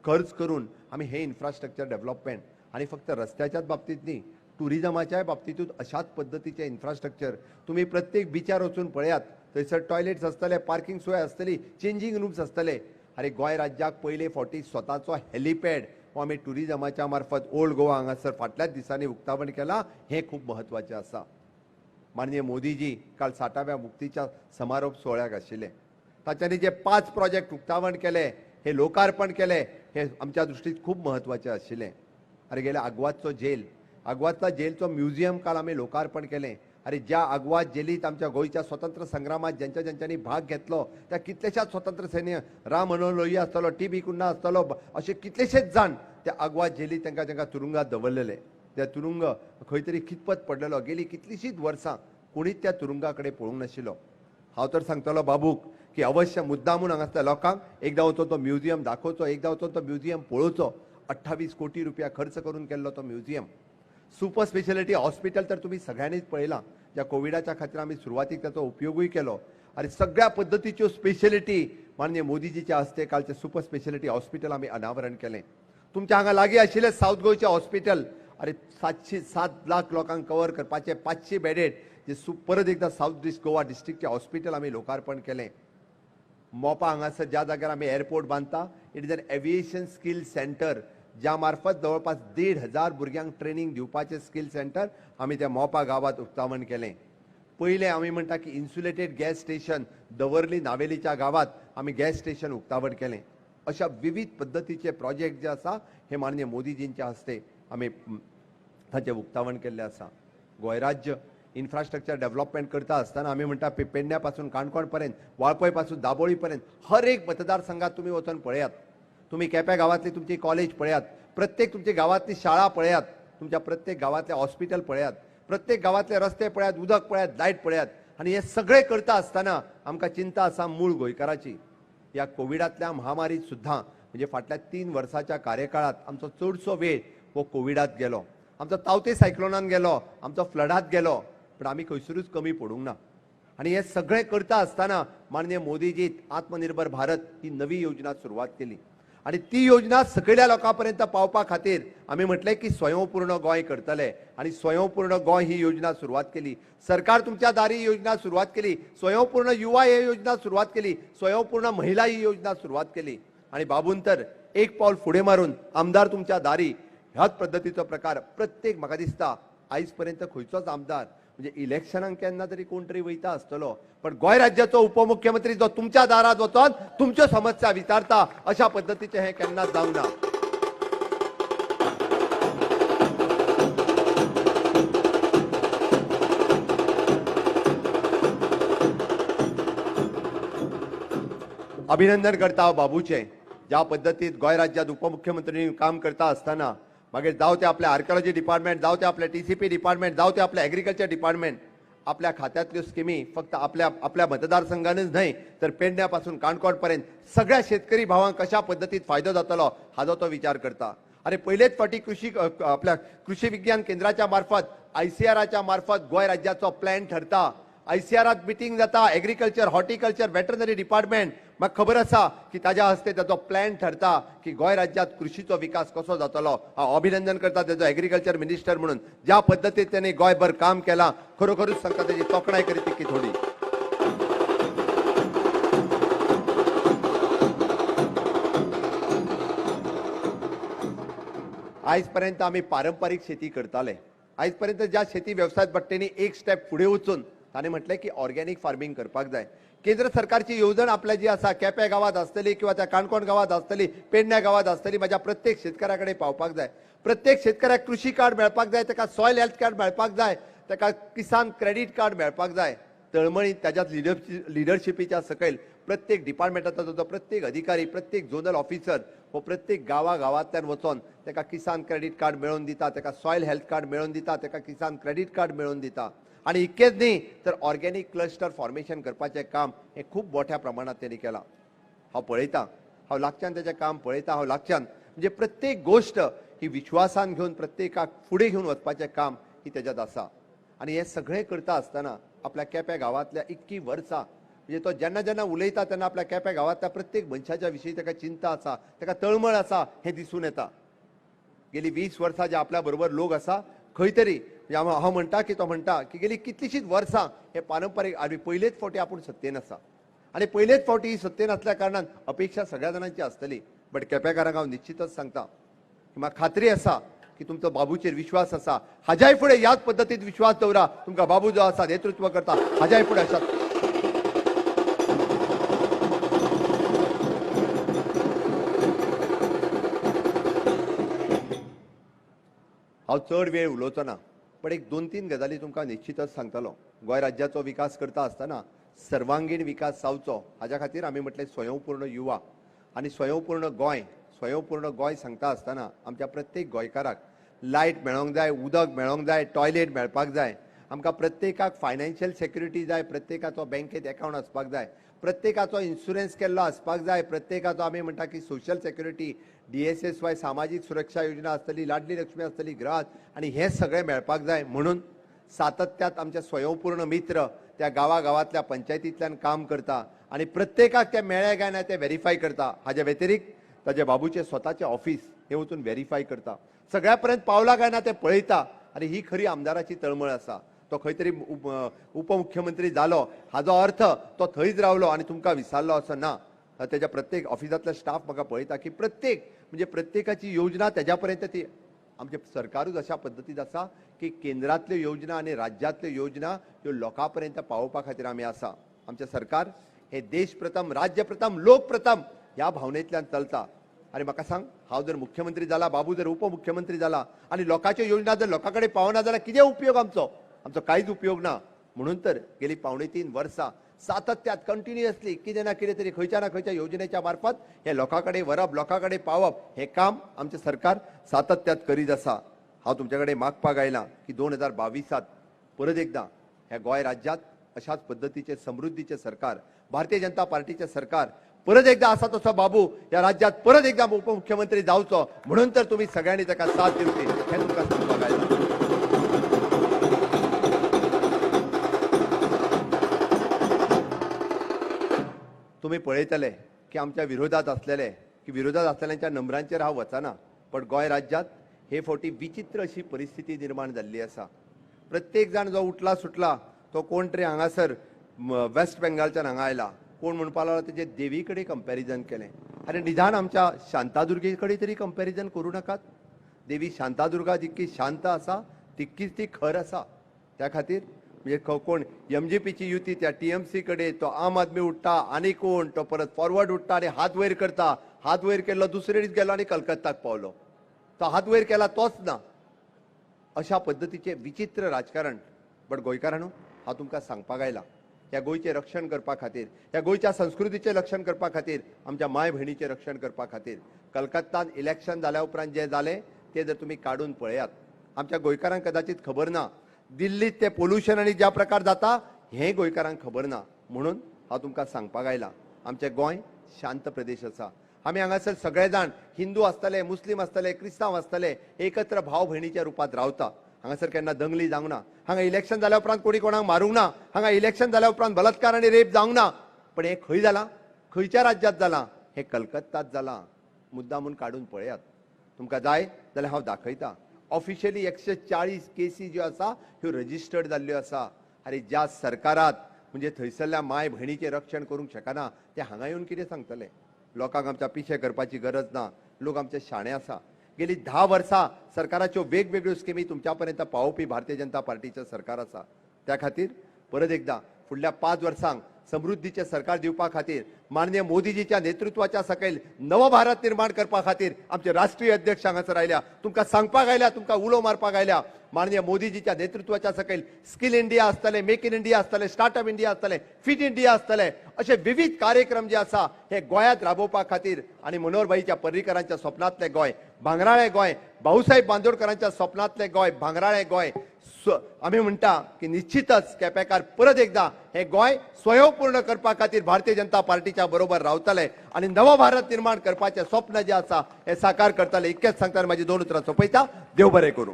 खर्च करून आम्ही हे इन्फ्रास्ट्रक्चर डेव्हलपमेंट आणि फक्त रस्त्याच्याच बाबतीत नाही, टुरिझमाच्या बाबतीतूच अशाच पद्धतीचे इन्फ्रास्ट्रक्चर तुम्ही प्रत्येक बिचार वचून पळयात. थंयसर टॉयलेट्स आसतले, पार्किंग सोय आसतली, चेंजिंग रूम्स आसतले. अरे गोंय राज्याक पयले फावटी स्वताचो हेलिपॅड हो आमी टुरिझमाच्या मार्फत ओल्ड गोवा हांगासर फाटल्याच दिसांनी उक्तावण केला. हे खूब महत्वाचें आसा. माननीय मोदीजी काल 60व्या मुक्तीच्या समारोप सोहळ्याक आशिल्ले. ताच्यांनी जे 5 प्रोजेक्ट उक्तावण केले, हे लोकार्पण केले, हे आमच्या दृश्टीत खूब महत्वाचें आशिल्लें. अरे गेल्या आग्वादचो जेल, आग्वादच्या जेलचो म्युझियम काल आमी लोकार्पण केलें. अरे ज्या आग्वाद जेलीत आमच्या गोंयच्या स्वतंत्र संग्रामात ज्यांच्यांनी भाग घेतलो त्या कितलेशाच स्वतंत्र सैन्य, राम मनोहर लोहिया आसतलो, टी.बी. कुन्हा आसतलो, असे कितलेशेच जाण त्या आग्वाद जेलीत तांकां तुरुंगात दवरलेले. त्या तुरुंग खंय तरी खितपत पडलेलो. गेली कितलीशीच वर्सां कोणीच त्या तुरुंगा कडेन पळोवंक नाशिल्लो. हांव तर सांगतलो बाबूक की अवश्य मुद्दामून हांगासल्या लोकांक एकदां वचून तो म्युझियम दाखोवचो, एकदां वचून तो म्युझियम पळोवचो. 28 कोटी रुपया खर्च करून केल्लो तो म्युझियम. सुपर स्पेशालिटी हॉस्पिटल तर तुम्ही सगळ्यांनीच पळयलां. ज्या कोविडाच्या खातीर आमी सुरवातीक त्याचो उपयोगूय केलो. आणि सगळ्या पद्धतीच्यो स्पेशालिटी माननीय मोदीजीच्या हस्ते कालचे सुपर स्पेशालिटी हॉस्पिटल आमी अनावरण केलें. तुमच्या हांगा लागीं आशिल्लें साऊथ गोंयचें हॉस्पिटल, अरे 7 लाख लोकांक कवर करपाचे 500 बेडेड जे परत एकदा साऊथ गोवा डिस्ट्रिक्टचे हॉस्पिटल आमी लोकार्पण केलें. मोपा हांगासर ज्या जाग्यार आमी एअरपोर्ट बांदता, it is an aviation skill centre, ज्या मार्फत जवळपास 1,500 भुरग्यांक ट्रेनिंग दिवपाचें स्किल सेंटर आमी त्या मोपा गावात उक्तावण केलें. पयलें आमी म्हणटा की इन्सुलेटेड गॅस स्टेशन दवर्ली नावेलीच्या गावात आमी गॅस स्टेशन उक्तावण केलें. अशा विविध पद्धतीचे प्रोजेक्ट जे आसा हे माननीय मोदीजींच्या हस्ते आमी ताचें उक्तावण केल्लें आसा. गोंय राज्य इन्फ्रास्ट्रक्चर डेव्हलपमेंट करता आसतना आमी म्हणटा पेडण्या पासून काणकोण पर्यंत, वाळपय पासून दाबोळी पर्यंत हर एक मतदारसंघात तुम्ही वचून पळयात. तुम्ही केप्या गावातली तुमची कॉलेज पळयात, प्रत्येक तुमची गावातली शाळा पळयात, तुमच्या प्रत्येक गावातले हॉस्पिटल पळयात, प्रत्येक गावातले रस्ते पळयात, उदक पळयात, लायट पळयात. आणि हे सगळे करता आसतना आमकां चिंता आसा मूळ गोंयकाराची. या कोविडांतल्या महामारीत सुद्धा म्हणजे फाटल्या 3 वर्साच्या कार्यकाळात आमचो चडसो वेळ हो कोविडात गेलो, आमचो तावते सायक्लोनान गेलो, आमचो फ्लडात गेलो, पण आमी खंयसरूच कमी पडूंक ना. आणि हे सगळे करता आसतना माननीय मोदीजी आत्मनिर्भर भारत ही नवी योजना सुरवात केली. आणि ती योजना सगळ्या लोकांपर्यंत पावपा खातीर आमी म्हटलें की स्वयंपूर्ण गोंय करतले. आणि स्वयंपूर्ण गोंय ही योजना सुरवात केली. सरकार तुमच्या दारी ही योजना सुरवात केली. स्वयंपूर्ण युवा ही योजना सुरवात केली. स्वयंपूर्ण महिला ही योजना सुरवात केली. आणि बाबून तर एक पाऊल फुडें मारून आमदार तुमच्या दारी ह्याच पद्धतीचो प्रकार प्रत्येक म्हाका दिसता आयज पर्यंत खंयचोच आमदार म्हणजे इलेक्शनाक केन्ना तरी कोण तरी वयता आसतलो, पण गोंय राज्याचो उपमुख्यमंत्री जो तुमच्या दारात वचोन तुमच्यो समस्या विचारता अशा पद्धतीचे हे केन्नाच जावंक ना. अभिनंदन करता हांव बाबूचें. ज्या पद्धतीत गोंय राज्यात उपमुख्यमंत्री काम करता आसतना मागीर जावं ते आपल्या आर्किओलॉजी डिपार्टमेंट, जावं ते आपल्या टीसीपी डिपार्टमेंट, जावं ते आपल्या एग्रीकल्चर डिपार्टमेंट, आपल्या खात्यातल्यो स्किमी फक्त आपल्या मतदारसंघानच न्हय तर पेडण्या पासून काणकोण पर्यंत सगळ्या शेतकरी भावांक कशा पद्धतीत फायदो जातलो हाचो तो विचार करता. अरे पयलेच फावटी आपल्या कृषी विज्ञान केंद्राच्या मार्फत ICRच्या मार्फत गोंय राज्याचो प्लॅन ठरता. ICRात मिटींग जाता, एग्रीकल्चर, हॉर्टिकल्चर, वेटरनरी डिपार्टमेंट, म्हाका खबर आसा की ताज्या हस्ते ताचो प्लॅन ठरता की गोंय राज्यात कृषीचो विकास कसो जातलो. हांव अभिनंदन करता ताचो एग्रीकल्चर मिनिस्टर म्हणून. ज्या पद्धतीत त्यांनी गोंयभर काम केलां खरोखरूच सांगता ताची तोखणाय करीत की थोडी. आयज पर्यंत आमी पारंपारीक शेती करताले. आयज पर्यंत ज्या शेती वेवसाय भट्टेनी एक स्टेप फुडें वचून ताणें म्हटलें की ऑर्गॅनिक फार्मिंग करपाक जाय. केंद्र सरकारची येवजण आपल्या जी आसा केप्या गावात आसतली किंवा त्या काणकोण गावात आसतली, पेडण्या गावात आसतली, माझ्या प्रत्येक शेतकारा कडेन पावपाक जाय. प्रत्येक शेतकाराक कृषी कार्ड मेळपाक जाय, ताका सॉयल हेल्थ कार्ड मेळपाक जाय, ताका किसान क्रेडिट कार्ड मेळपाक जाय. तळमळीत त्याच्यात लिडरशिपीच्या सकयल प्रत्येक डिपार्टमेंटाचो जो प्रत्येक अधिकारी, प्रत्येक झोनल ऑफिसर हो प्रत्येक गावांतल्यान वचोन ताका किसान क्रेडिट कार्ड मेळोवन दिता, ताका सॉयल हेल्थ कार्ड मेळोवन दिता, ताका किसान क्रेडिट कार्ड मेळोवन दिता. आणि इतकेच न्ही तर ऑर्गॅनिक क्लस्टर फॉर्मेशन करपाचें काम हे खूब मोठ्या प्रमाणात त्यांनी केलां. हांव पळयतां, हांव लागच्यान तेजें काम पळयतां, हांव लागच्यान म्हणजे प्रत्येक गोष्ट ही विश्वासान घेवन प्रत्येकाक फुडें घेवन वचपाचें काम ही तेज्यात आसा. आणि हे सगळें करता आसतना आपल्या केप्या गावांतल्या 21 वर्सां म्हणजे तो जेन्ना जेन्ना उलयता तेन्ना आपल्या केप्या गांवांतल्या प्रत्येक मनशाच्या विशीं ताका चिंता आसा, ताका तळमळ आसा हें दिसून येता. गेली 20 वर्सां जे आपल्या बरोबर लोक आसा खंय तरी म्हणजे हांव म्हणटा की तो म्हणटा की गेली कितलींशींच वर्सां हे पारंपारीक आनी पयलेच फावटी आपूण सत्तेन आसा आनी पयलेच फावटी ही सत्तेन आसल्या कारणान अपेक्षा सगळ्या जाणांची आसतली. बट केपेकारांक हांव निश्चितच सांगता की म्हाका खात्री आसा की तुमचो बाबूचेर विश्वास आसा. हाज्याय फुडें ह्याच पद्दतीन विश्वास दवरा. तुमकां बाबू जो आसा नेतृत्व करता हाज्याय फुडें आसात. हांव चड वेळ उलोवचो ना, पण एक 2-3 गजाली तुमकां निश्चितच सांगतलो. गोंय राज्याचो विकास करता आसतना सर्वांगीण विकास जावचो हाज्या खातीर आमी म्हटलें स्वयंपूर्ण युवा आनी स्वयंपूर्ण गोंय सांगता आसतना आमच्या प्रत्येक गोंयकाराक लायट मेळोंक जाय, उदक मेळोंक जाय, टॉयलेट मेळपाक जाय. आमकां प्रत्येकाक फायनान्शियल सेक्युरिटी जाय, प्रत्येकाचो बँकेत अकावंट आसपाक जाय, प्रत्येकाचो इन्शुरन्स केल्लो आसपाक जाय, प्रत्येकाचो आमी म्हणटा की सोशल सेक्युरिटी DSSY सामाजीक सुरक्षा योजना आसतली, लाडली लक्ष्मी आसतली घरात आनी हें सगळें मेळपाक जाय. म्हणून सातत्यात आमचे स्वयंपूर्ण मित्र त्या गांवांतल्या पंचायतींतल्यान काम करता आनी प्रत्येकाक ते मेळ्ळे काय ना ते व्हेरीफाय करता. हाजे व्यतिरिक्त ताजे बाबूचे स्वताचे ऑफिस हे वचून व्हेरीफाय करता. सगळ्या पर्यंत पावला काय ना ते पळयता आनी ही खरी आमदाराची तळमळ आसा. तो खंय तरी उपमुख्यमंत्री जालो हाजो अर्थ तो थंयच रावलो आनी तुमकां विसरलो असो ना. त्याच्या प्रत्येक ऑफिसांतलो स्टाफ म्हाका पळयता की प्रत्येकाची योजना तेज्या पर्यंत ती आमचे सरकारूच अशा पद्दतीन आसा की केंद्रांतल्यो योजना आनी राज्यांतल्यो योजना ह्यो लोकां पर्यंत पावोवपा खातीर आमी आसा. आमचें सरकार हे देश प्रथम, राज्य प्रथम, लोक प्रथम ह्या भावनेंतल्यान चलता. आनी म्हाका सांग, हांव जर मुख्यमंत्री जाला, बाबू जर उपमुख्यमंत्री जाला आनी लोकांच्यो योजना जर लोकां कडेन पावना जाल्यार कितें उपयोग आमचो कांयच उपयोग ना. म्हणून तर गेली 2.5 वर्सां सातत्यात कंटिन्युअसली कितें ना कितें तरी खंयच्या ना खंयच्या योजनेच्या मार्फत हे लोकां कडेन व्हरप, लोकां कडेन पावप हें काम आमचें सरकार सातत्यात करीत आसा. हांव तुमचे कडेन मागपाक आयलां की 2022 परत एकदां ह्या गोंय राज्यांत अशाच पद्दतीचें समृद्धीचें सरकार, भारतीय जनता पार्टीचें सरकार परत एकदा असा तसो बाबू या राज्यात परत एकदा उपमुख्यमंत्री जावचो. म्हणून तर तुम्ही सगळ्यांनी ताका साथ दिवची हे तुमकां सांगपाक आयलां. तुम्ही पळयतले की आमच्या विरोधात असलेल्यांच्या नंबरांचेर हांव वचना, पण गोंय राज्यात हे फावटी विचित्र अशी परिस्थिती निर्माण जाल्ली आसा. प्रत्येक जाण जो उठला सुटला तो कोण तरी हांगासर वेस्ट बेंगालच्यान हांगा आयला, कोण म्हणपाक लागलो तेजे देवी कडेन कंपॅरिजन केलें. अरे निदान आमच्या शांतादुर्गे कडेन तरी कंपॅरिजन करूं नाकात. देवी शांतादुर्गा जितकी शांत आसा तितकीच ती खर आसा. त्या खातीर म्हणजे कोण MGPची युती त्या TMC कडेन, तो आम आदमी उठता आनी कोण तो परत फॉरवर्ड उठता आणि हात वयर करता. हात वयर केल्लो दुसरे दीस गेलो आणि कलकत्ताक पावलो. तो हात वयर केला तोच ना. अशा पद्दतीचे विचित्र राजकारण. बट गोंयकारांनो, हांव तुमकां सांगपाक आयलां, ह्या गोंयचें रक्षण करपा खातीर, ह्या गोंयच्या संस्कृतीचें रक्षण करपा खातीर, आमच्या माय भयणीचें रक्षण करपा खातीर कलकत्तान इलेक्शन जाल्या उपरांत जे जालें ते जर तुमी काडून पळयात, आमच्या गोंयकारांक कदाचित खबर ना. दिल्लीत ते पोल्युशन आनी ज्या प्रकार जाता हें गोंयकारांक खबर ना. म्हणून हांव तुमकां सांगपाक आयलां, आमचें गोंय शांत प्रदेश आसा. आमी हांगासर सगळे जाण हिंदू आसतले, मुस्लीम आसतले, क्रिस्तांव आसतले, एकत्र भाव भयणीच्या रुपात रावता. हांगासर केन्ना दंगली जावंक ना. हांगा इलेक्शन जाल्या उपरांत कोणी कोणाक मारूंक ना. हांगा इलेक्शन जाल्या उपरांत बलात्कार आनी रेप जावंक ना. पण हे खंय जालां, खंयच्या राज्यांत जालां, हे कलकत्तात जालां. मुद्दामून काडून पळयात. तुमकां जाय जाल्यार हांव दाखयतां. ऑफिशियली 140 केसी ज्यो आसा ह्यो रजिस्टर्ड जाल्ल्यो आसा. अरे ज्या सरकारात म्हणजे थंयसरल्या माय भयणीचें रक्षण करूंक शकना ते हांगा येवन कितें सांगतले. लोकांक आमच्या पिशे करपाची गरज ना. लोक आमचे शाणे आसा. गेली 10 वर्सां सरकाराच्यो वेगवेगळ्यो स्किमी तुमच्या पर्यंत पावोवपी भारतीय जनता पार्टीचें सरकार आसा. त्या खातीर परत एकदा फुडल्या 5 वर्सांक समृद्धीचें सरकार दिवपा खातीर माननीय मोदीजीच्या नेतृत्वाच्या सकयल नव भारत निर्माण करपा खातीर आमचे राष्ट्रीय अध्यक्ष हांगासर आयल्या. तुमकां सांगपाक आयल्या, तुमकां उलो मारपाक आयल्या. माननीय मोदीजीच्या नेतृत्वाच्या सकयल स्किल इंडिया आसतले, मेक इन इंडिया आसतले, स्टार्टअप इंडिया आसतले, फिट इंडिया आसतले, असे विविध कार्यक्रम जे आसा हे गोंयांत राबोवपा खातीर आनी मनोहरभाईच्या पर्रीकरांच्या स्वप्नांतलें गोंय, भांगराळें गोंय, भाऊसाहेब बांदोडकरांच्या स्वप्नांतलें गोंय, भांगराळें गोंय आमी म्हणटा की निश्चितच केपेकार परत एकदा हे गोंय स्वयंपूर्ण करपा खातीर भारतीय जनता पार्टीच्या बरोबर रावतले आणि नव भारत निर्माण करपाचें स्वप्न जे आसा हे साकार करतले. इतकेंच सांगता माझी 2 उतरां सोंपयता. देव बरें करूं.